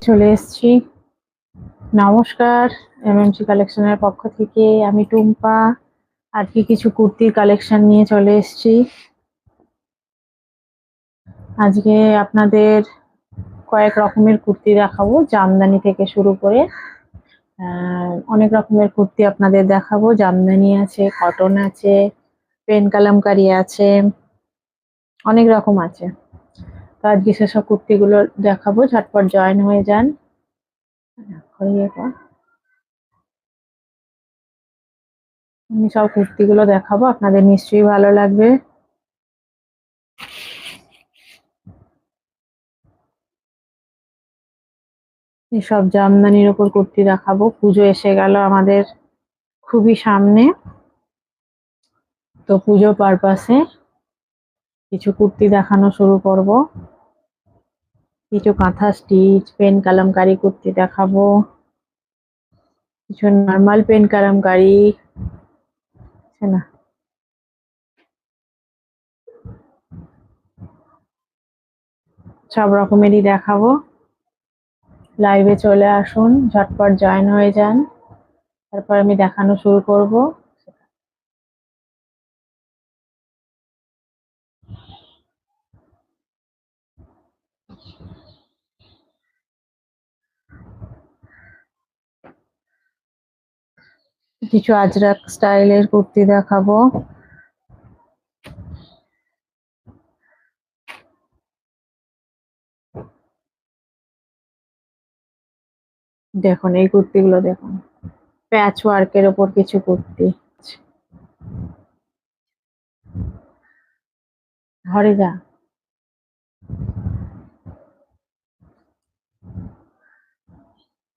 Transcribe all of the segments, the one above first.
চলে এসেছি। নমস্কার, এমএমসি কালেকশনের পক্ষ থেকে আমি টুম্পা। আজকে কিছু কুর্তির কালেকশন নিয়ে চলে এসেছি। আজকে আপনাদের কয়েক রকমের কুর্তি দেখাবো, জামদানি থেকে শুরু করে অনেক রকমের কুর্তি আপনাদের দেখাবো। জামদানি আছে, কটন আছে, পেন কালামকারী আছে, অনেক রকম আছে। তো আজকে সেসব কুর্তিগুলো দেখাবো, ঝটপট জয়েন হয়ে যান। আমি সব কুর্তিগুলো দেখাবো, আপনাদের নিশ্চয়ই ভালো লাগবে। এসব জামদানির ওপর কুর্তি দেখাবো। পুজো এসে গেল আমাদের খুবই সামনে, তো পুজো পারপাসে কিছু কুর্তি দেখানো শুরু করব। কিছু কাঁথা স্টিচ পেন কালামকারী কুর্তি দেখাবো, কিছু নর্মাল পেন কালামকারী আছে না, সব রকমেরই দেখাবো। লাইভে চলে আসুন, ঝটপট জয়েন হয়ে যান, তারপর আমি দেখানো শুরু করব। কিছু আজরাক স্টাইলের কুর্তি দেখাবো। দেখুন এই কুর্তিগুলো দেখুন, প্যাচ ওয়ার্কের ওপর কিছু কুর্তি। ঘরে যা,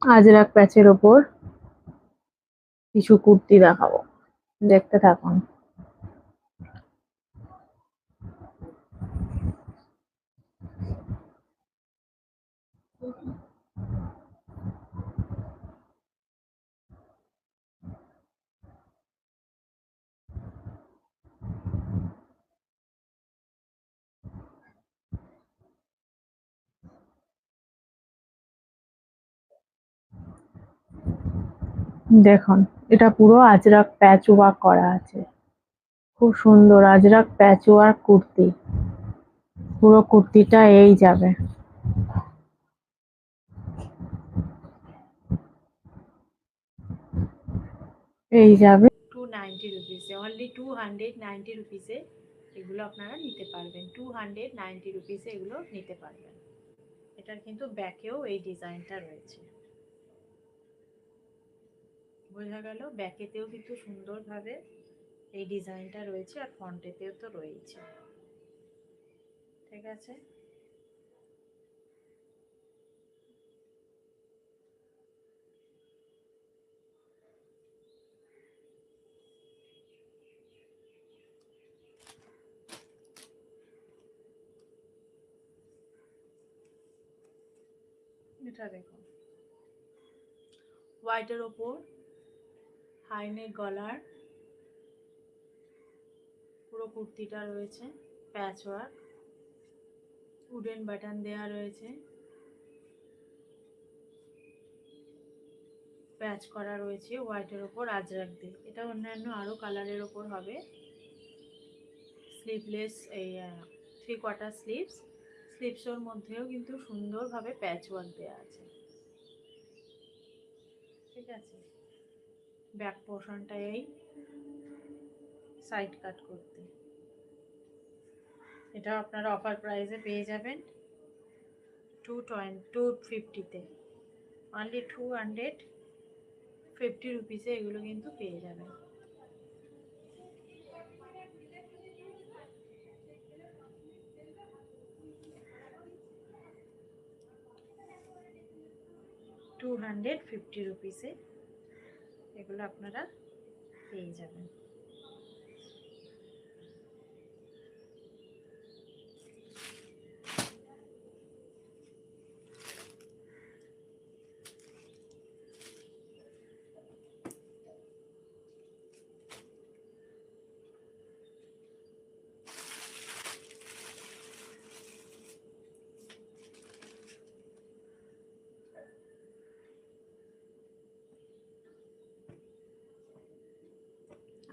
আজরাক প্যাচের ওপর কিছু কুর্তি দেখাবো, দেখতে থাকুন। দেখুন এটা পুরো আজরাক প্যাচ ওয়ার্ক করা আছে, খুব সুন্দর আজরাক প্যাচ ওয়ার্ক কুর্তি। পুরো কুর্তিটা এই যাবে, এই যাবে 290 রুপিসে, অনলি 290 রুপিসে এগুলো আপনারা নিতে পারবেন। 290 রুপিসে এগুলো নিতে পারবেন। এটার কিন্তু ব্যাকেও এই ডিজাইনটা রয়েছে, বোঝা গেল? ব্যাকেতেও কিন্তু সুন্দরভাবে এই ডিজাইনটা রয়েছে, আর ফ্রন্টেতেও তো রয়েছে। ঠিক আছে, এটা দেখুন হোয়াইটের ওপর হাইনেক গলার পুরো কুর্তিটা রয়েছে, প্যাচ ওয়ার্ক, উডেন বাটন দেওয়া রয়েছে, প্যাচ করা রয়েছে হোয়াইটের ওপর আজরাক দিয়ে। এটা অন্যান্য আরও কালারের ওপর হবে। স্লিভলেস, এই 3/4 স্লিভস, স্লিভসের মধ্যেও কিন্তু সুন্দরভাবে প্যাচ ওয়ার্ক দেওয়া আছে। ঠিক আছে, ব্যাক পোর্শনটা এই সাইড কাট করতে। এটা আপনারা অফার প্রাইসে পেয়ে যাবেন 250-তে, অনলি 250 রুপিসে এগুলো কিন্তু পেয়ে যাবেন। ₹250 এগুলো আপনারা পেয়ে যাবেন।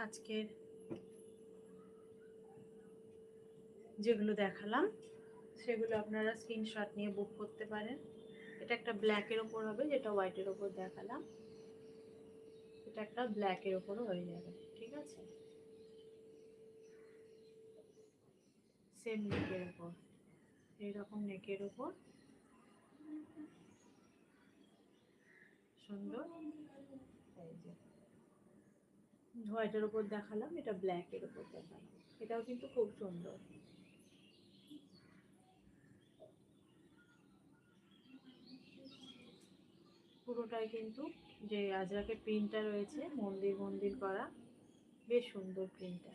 আজকের যেগুলো দেখালাম সেগুলো আপনারা স্ক্রিনশট নিয়ে বুক করতে পারেন। এটা একটা ব্ল্যাকের ওপর হবে, যেটা হোয়াইটের ওপর দেখালাম, এটা একটা ব্ল্যাকের ওপরও হয়ে যাবে। ঠিক আছে, সেম নেকের ওপর, এইরকম নেকের ওপর সুন্দর। এই যে হোয়াইটের ওপর দেখালাম, এটা ব্ল্যাকের ওপর দেখালাম, এটাও কিন্তু খুব সুন্দর। পুরোটাই কিন্তু যে আজরাকের প্রিন্টটা রয়েছে মন্দির মন্দির করা, বেশ সুন্দর প্রিন্টটা।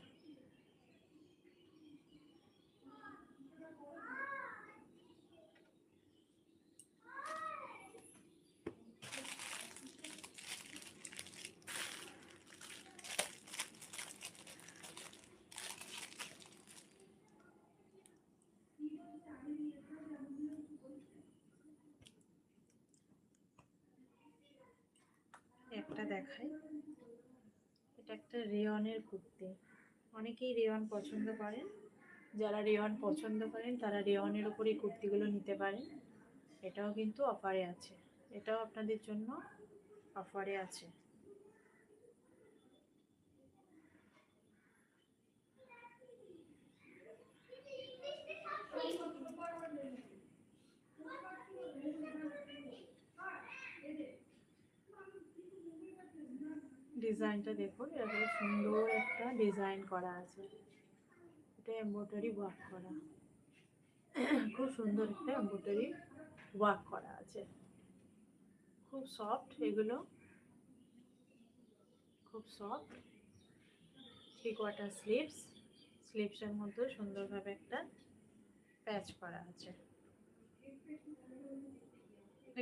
একটা দেখাই, এটা একটা রেয়নের কুর্তি। অনেকেই রেয়ন পছন্দ করেন, যারা রেয়ন পছন্দ করেন তারা রেয়নের উপর এই কুর্তিগুলো নিতে পারেন। এটাও কিন্তু অফারে আছে, এটাও আপনাদের জন্য অফারে আছে। ডিজাইনটা দেখুন, এরকম সুন্দর একটা ডিজাইন করা আছে, এটা এমব্রয়ডারি ওয়ার্ক করা, খুব সুন্দর একটা এমব্রয়ডারি ওয়ার্ক করা আছে, খুব সফট এগুলো, খুব সফট। 3/4 স্লিভস, স্লিভসের মধ্যে সুন্দরভাবে একটা প্যাচ করা আছে।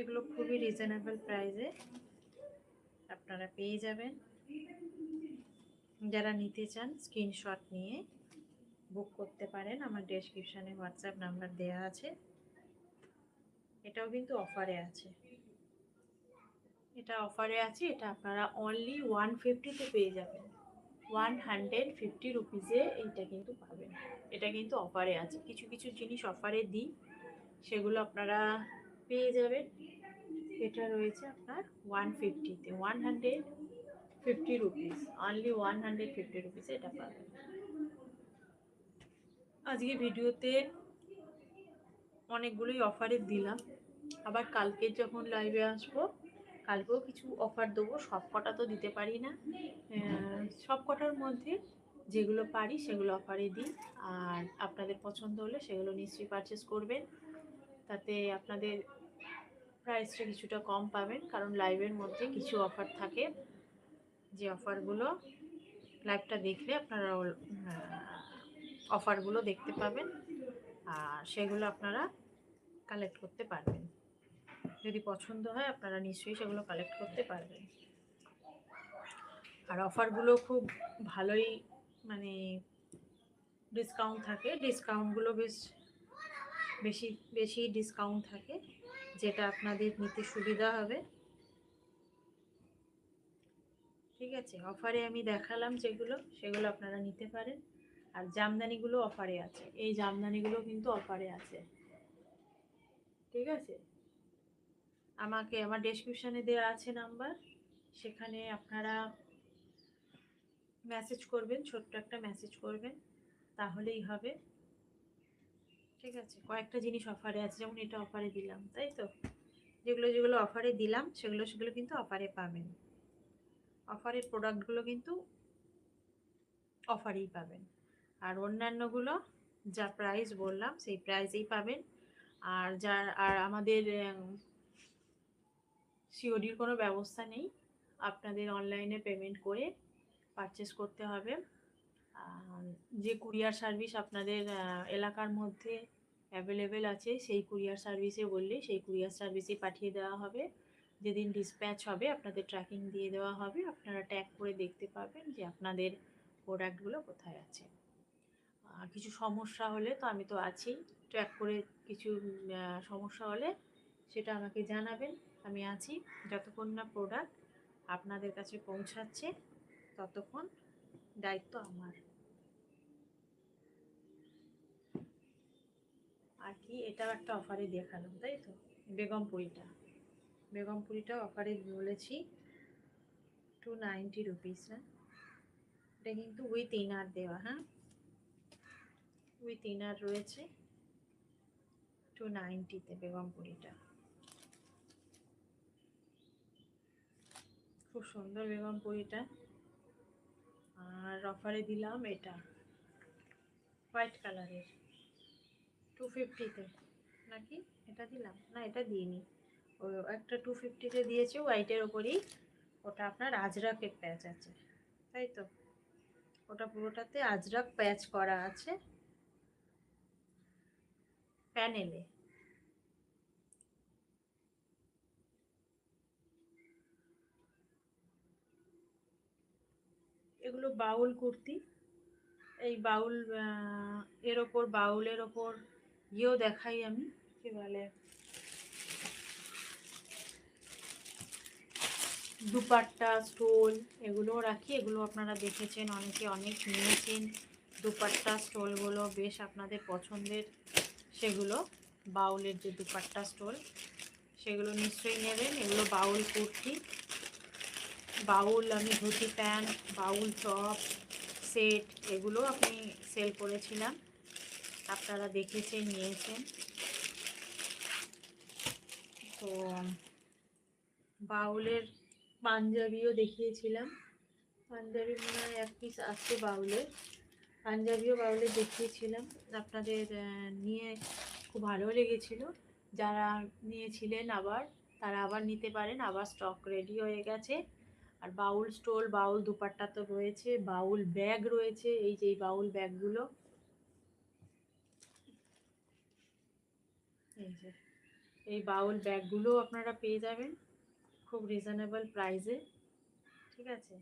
এগুলো খুবই রিজনেবল প্রাইসে আপনারা পেয়ে যাবেন। যারা নিতে চান স্ক্রিনশট নিয়ে বুক করতে পারেন, আমার ডেসক্রিপশানে হোয়াটসঅ্যাপ নাম্বার দেওয়া আছে। এটাও কিন্তু অফারে আছে, এটা অফারে আছে, এটা আপনারা অনলি 150-তে পেয়ে যাবেন। 150 রুপিসে এইটা কিন্তু পাবেন। এটা কিন্তু অফারে আছে, কিছু কিছু জিনিস অফারে দিই, সেগুলো আপনারা পেয়ে যাবেন। এটা রয়েছে আপনার 150-তে, 150 রুপিস, অনলি 150 রুপিসে এটা পাবেন। আজকে ভিডিওতে অনেকগুলোই অফারে দিলাম, আবার কালকে যখন লাইভে আসবো কালকেও কিছু অফার দেবো, সব কটা তো দিতে পারি না, সব কটার মধ্যে যেগুলো পারি সেগুলো অফারে দিই। আর আপনাদের পছন্দ হলে সেগুলো নিশ্চয়ই পারচেস করবেন, তাতে আপনাদের প্রাইসটা কিছুটা কম পাবেন, কারণ লাইভের মধ্যে কিছু অফার থাকে, যে অফারগুলো লাইভটা দেখলে আপনারা অফারগুলো দেখতে পাবেন, আর সেগুলো আপনারা কালেক্ট করতে পারবেন। যদি পছন্দ হয় আপনারা নিশ্চয়ই সেগুলো কালেক্ট করতে পারবেন। আর অফারগুলো খুব ভালোই, মানে ডিসকাউন্ট থাকে, ডিসকাউন্টগুলো বেশ বেশি বেশি ডিসকাউন্ট থাকে, যেটা আপনাদের নিতে সুবিধা হবে। ঠিক আছে, অফারে আমি দেখালাম যেগুলো, সেগুলো আপনারা নিতে পারেন। আর জামদানিগুলো অফারে আছে, এই জামদানিগুলো কিন্তু অফারে আছে। ঠিক আছে, আমাকে আমার ডেসক্রিপশানে দেওয়া আছে নাম্বার, সেখানে আপনারা মেসেজ করবেন, ছোট্ট একটা মেসেজ করবেন, তাহলেই হবে। ঠিক আছে, কয়েকটা জিনিস অফারে আছে, যেমন এটা অফারে দিলাম, তাই তো, যেগুলো যেগুলো অফারে দিলাম সেগুলো সেগুলো কিন্তু অফারে পাবেন। অফারের প্রোডাক্টগুলো কিন্তু অফারেই পাবেন, আর অন্যান্যগুলো যা প্রাইস বললাম সেই প্রাইসেই পাবেন। আর আমাদের সিওডির কোনো ব্যবস্থা নেই, আপনাদের অনলাইনে পেমেন্ট করে পারচেস করতে হবে। যে কুরিয়ার সার্ভিস আপনাদের এলাকার মধ্যে অ্যাভেলেবেল আছে সেই কুরিয়ার সার্ভিসে বললে সেই কুরিয়ার সার্ভিসে পাঠিয়ে দেওয়া হবে। যেদিন ডিসপ্যাচ হবে আপনাদের ট্র্যাকিং দিয়ে দেওয়া হবে, আপনারা ট্যাগ করে দেখতে পাবেন যে আপনাদের প্রোডাক্টগুলো কোথায় আছে। কিছু সমস্যা হলে তো আমি তো আছি, ট্র্যাক করে কিছু সমস্যা হলে সেটা আমাকে জানাবেন, আমি আছি। যতক্ষণ না প্রোডাক্ট আপনাদের কাছে পৌঁছাচ্ছে ততক্ষণ দায়িত্ব আমার। আর কি, এটাও একটা অফারে দেখালাম, তাই তো? বেগমপুরিটা অফারে বলেছি 290 রুপিস। হ্যাঁ, এটা কিন্তু উইথ ইনার দেওয়া। হ্যাঁ, উইথ ইনার রয়েছে 290-তে বেগমপুরিটা। খুব সুন্দর বেগমপুরিটা। আর অফারে দিলাম এটা হোয়াইট কালারের 250-তে, নাকি এটা দিলাম না, এটা দিইনি। ও একটা 250-তে দিয়েছে হোয়াইটের ওপরই। ওটা আপনার আজরাকের প্যাচ আছে, তাই তো? ওটা পুরোটাতে আজরাক প্যাচ করা আছে প্যানেলে। এগুলো বাউল কুর্তি। এই বাউল এর ওপর, বাউলের ওপর ইয়েও দেখাই আমি, কি বলে, দুপাট্টা স্টোল এগুলোও রাখি। এগুলো আপনারা দেখেছেন, অনেকে অনেক নিয়েছেন। দুপাট্টা স্টোলগুলো বেশ আপনাদের পছন্দের। সেগুলো বাউলের যে দুপাট্টা স্টোল, সেগুলো নিশ্চয়ই নেবেন। এগুলো বাউল কুর্তি, বাউল আমি ধুতি প্যান্ট, বাউল টপ সেট, এগুলো আমি সেল করেছিলাম, আপনারা দেখেছেন, নিয়েছেন। তো বাউলের পাঞ্জাবিও দেখিয়েছিলাম। পাঞ্জাবি মনে হয় এক পিস আসছে বাউলের। পাঞ্জাবিও বাউলের দেখিয়েছিলাম, আপনাদের নিয়ে খুব ভালো লেগেছিল। যারা নিয়েছিলেন আবার, তারা আবার নিতে পারেন, আবার স্টক রেডি হয়ে গেছে। আর বাউল স্টোল, বাউল দুপাট্টা তো রয়েছে, বাউল ব্যাগ রয়েছে। এই যে এই বাউল ব্যাগগুলো, এই যে এই বাউল ব্যাগগুলো আপনারা পেয়ে যাবেন খুব রিজনেবল প্রাইসে। ঠিক আছে,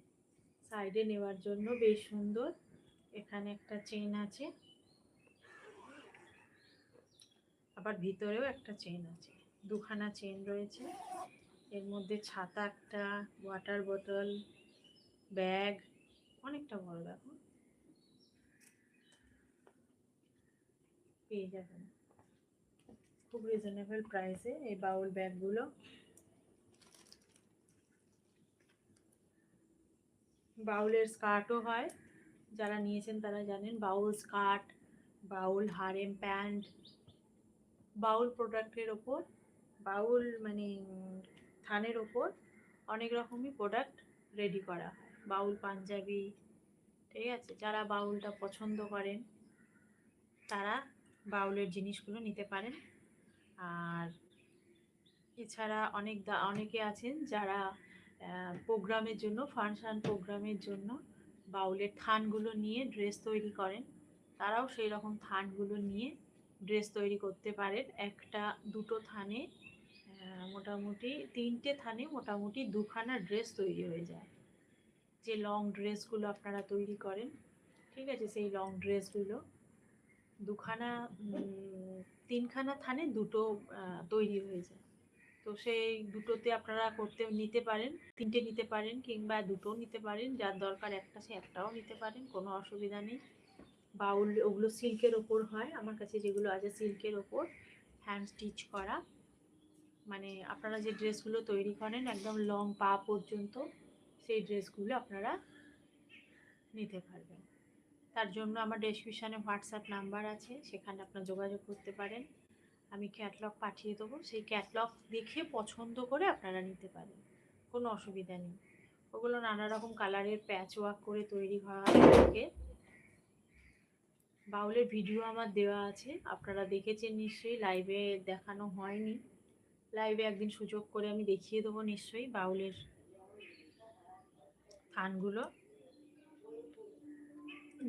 সাইডে নেওয়ার জন্য বেশ সুন্দর। এখানে একটা চেন আছে, আবার ভিতরেও একটা চেন আছে, দুখানা চেন রয়েছে। এর মধ্যে ছাতা একটা, ওয়াটার বোতল, ব্যাগ, অনেকটা বড়, দেখো, পেয়ে যাবেন খুব রিজনেবল প্রাইসে এই বাউল ব্যাগগুলো। বাউলের স্কার্টও হয়, যারা নিয়েছেন তারা জানেন। বাউল স্কার্ট, বাউল হারেম প্যান্ট, বাউল প্রোডাক্টের ওপর, বাউল মানে থানের ওপর অনেক রকমই প্রোডাক্ট রেডি করা হয়। বাউল পাঞ্জাবি, ঠিক আছে? যারা বাউলটা পছন্দ করেন তারা বাউলের জিনিসগুলো নিতে পারেন। আর এছাড়া অনেকে আছেন যারা প্রোগ্রামের জন্য, ফাংশন প্রোগ্রামের জন্য বাউলের থানগুলো নিয়ে ড্রেস তৈরি করেন। তারাও সেই রকম থানগুলো নিয়ে ড্রেস তৈরি করতে পারেন। একটা দুটো থানে মোটামুটি, তিনটে থানে মোটামুটি দুখানা ড্রেস তৈরি হয়ে যায়। যে লং ড্রেসগুলো আপনারা তৈরি করেন, ঠিক আছে, সেই লং ড্রেসগুলো দুখানা, তিনখানা থানে দুটো তৈরি হয়ে যায়। তো সেই দুটোতে আপনারা নিতে পারেন, তিনটে নিতে পারেন, কিংবা দুটো নিতে পারেন, যার দরকার একটা সে একটাও নিতে পারেন, কোনো অসুবিধা নেই। বাউল ওগুলো সিল্কের ওপর হয়, আমার কাছে যেগুলো আছে সিল্কের ওপর হ্যান্ড স্টিচ করা। মানে আপনারা যে ড্রেসগুলো তৈরি করেন একদম লং পা পর্যন্ত, সেই ড্রেসগুলো আপনারা নিতে পারবেন। তার জন্য আমার ডেসক্রিপশানে হোয়াটসঅ্যাপ নাম্বার আছে, সেখানে আপনারা যোগাযোগ করতে পারেন। আমি ক্যাটলগ পাঠিয়ে দেবো, সেই ক্যাটলগ দেখে পছন্দ করে আপনারা নিতে পারেন, কোনো অসুবিধা নেই। ওগুলো নানা রকম কালারের প্যাচ ওয়ার্ক করে তৈরি হওয়া থাকে। বাউলের ভিডিও আমার দেওয়া আছে, আপনারা দেখেছেন নিশ্চয়ই, লাইভে দেখানো হয়নি। লাইভে একদিন সুযোগ করে আমি দেখিয়ে দেবো নিশ্চয়ই বাউলের থানগুলো,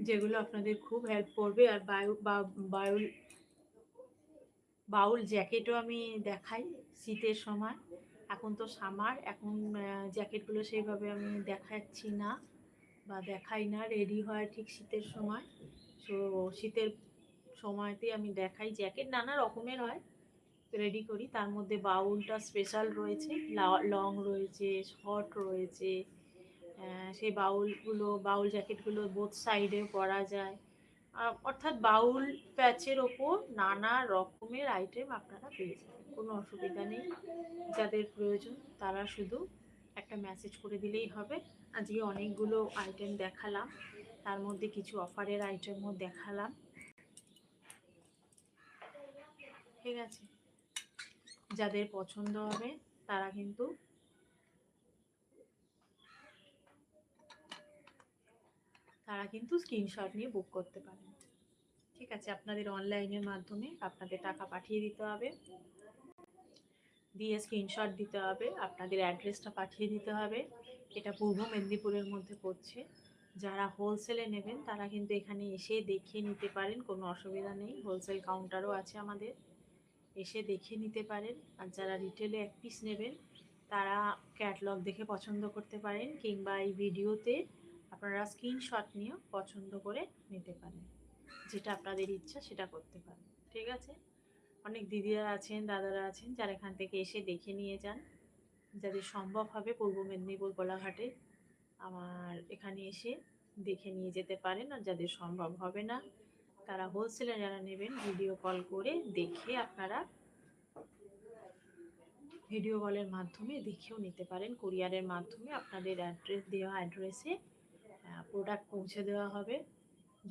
যেগুলো আপনাদের খুব হেল্প করবে। আর বাউল বাউল জ্যাকেটও আমি দেখাই শীতের সময়। এখন তো সামার, এখন জ্যাকেটগুলো সেইভাবে আমি দেখাচ্ছি না বা দেখাই না, রেডি হয় ঠিক শীতের সময়। তো শীতের সময়তে আমি দেখাই, জ্যাকেট নানা রকমের হয়, রেডি করি। তার মধ্যে বাউলটা স্পেশাল রয়েছে, লং রয়েছে, শর্ট রয়েছে, সেই বাউল জ্যাকেটগুলো বোথ সাইডে পরা যায়। অর্থাৎ বাউল প্যাচের ওপর নানা রকমের আইটেম আপনারা পেয়ে যাবেন, কোনো অসুবিধা নেই। যাদের প্রয়োজন তারা শুধু একটা মেসেজ করে দিলেই হবে। আজকে অনেকগুলো আইটেম দেখালাম, তার মধ্যে কিছু অফারের আইটেমও দেখালাম, ঠিক আছে? যাদের পছন্দ হবে তারা কিন্তু স্ক্রিনশট নিয়ে বুক করতে পারেন, ঠিক আছে? আপনাদের অনলাইনের মাধ্যমে আপনাদের টাকা পাঠিয়ে দিতে হবে, দিয়ে স্ক্রিনশট দিতে হবে, আপনাদের অ্যাড্রেসটা পাঠিয়ে দিতে হবে। এটা পূর্ব মেদিনীপুরের মধ্যে পড়ছে। যারা হোলসেলে নেবেন তারা কিন্তু এখানে এসে দেখে নিতে পারেন, কোনো অসুবিধা নেই। হোলসেল কাউন্টারও আছে আমাদের, এসে দেখে নিতে পারেন। আর যারা রিটেলে এক পিস নেবেন তারা ক্যাটলগ দেখে পছন্দ করতে পারেন, কিংবা এই ভিডিওতে আপনারা স্ক্রিনশট নিয়েও পছন্দ করে নিতে পারেন। যেটা আপনাদের ইচ্ছা সেটা করতে পারেন, ঠিক আছে? অনেক দিদিরা আছেন, দাদারা আছেন যারা এখান থেকে এসে দেখে নিয়ে যান। যাদের সম্ভব হবে পূর্ব মেদিনীপুর কোলাঘাটে আমার এখানে এসে দেখে নিয়ে যেতে পারেন। আর যাদের সম্ভব হবে না তারা হোলসেলে যারা নেবেন ভিডিও কল করে দেখে আপনারা ভিডিও কলের মাধ্যমে দেখেও নিতে পারেন। কুরিয়ারের মাধ্যমে আপনাদের দেওয়া অ্যাড্রেসে প্রোডাক্ট পৌঁছে দেওয়া হবে।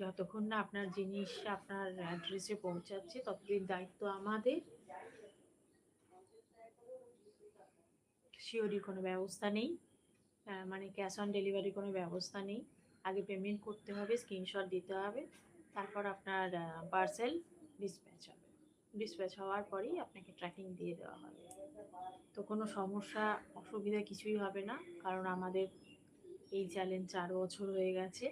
যতক্ষণ না আপনার জিনিস আপনার অ্যাড্রেসে পৌঁছাচ্ছে ততদিন দায়িত্ব আমাদের। সিওরির কোনো ব্যবস্থা নেই, মানে ক্যাশ অন ডেলিভারির কোনো ব্যবস্থা নেই। আগে পেমেন্ট করতে হবে, স্ক্রিনশট দিতে হবে, তারপর আপনার পার্সেল ডিসপ্যাচ হওয়ার পরেই আপনাকে ট্র্যাকিং দিয়ে দেওয়া হবে। তো কোনো সমস্যা অসুবিধা কিছুই হবে না, কারণ আমাদের এই চ্যালেঞ্জ 4 বছর হয়ে গেছে।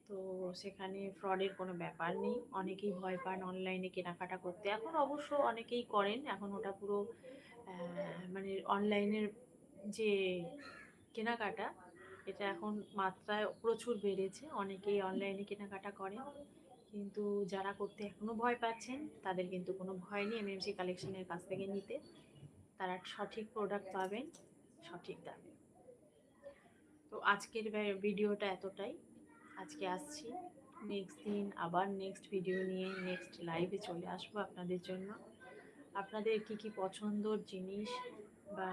তো সেখানে ফ্রডের কোনো ব্যাপার নেই। অনেকেই ভয় পান অনলাইনে কেনাকাটা করতে, এখন অবশ্য অনেকেই করেন। এখন ওটা পুরো মানে অনলাইনের যে কেনাকাটা এটা এখন মাত্রায় প্রচুর বেড়েছে, অনেকেই অনলাইনে কেনাকাটা করেন। কিন্তু যারা করতে এখনও ভয় পাচ্ছেন তাদের কিন্তু কোনো ভয় নেই এমএমসি কালেকশনের কাছ থেকে নিতে। তারা সঠিক প্রোডাক্ট পাবেন সঠিক দামে। তো আজকের ভিডিওটা এতটাই। আজকে আসছি, নেক্সট দিন আবার নেক্সট ভিডিও নিয়ে নেক্সট লাইভে চলে আসবো আপনাদের জন্য। আপনাদের কি কি পছন্দর জিনিস বা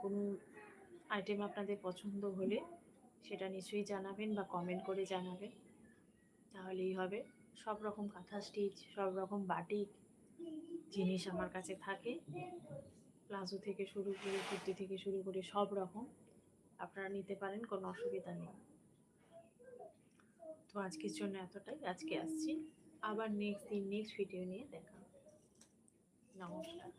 কোনো আইটেম আপনাদের পছন্দ হলে সেটা নিশ্চয়ই জানাবেন বা কমেন্ট করে জানাবেন, তাহলেই হবে। সব রকম কাঁথা স্টিচ, সব রকম বাটিক জিনিস আমার কাছে থাকে, প্লাজো থেকে শুরু করে কুর্তি থেকে শুরু করে সব রকম আপনারা নিতে পারেন, কোনো অসুবিধা নেই। তো আজকের জন্য এতটাই। আজকে আসছি, আবার নেক্সট দিন নেক্সট ভিডিও নিয়ে দেখা হবে। নমস্কার।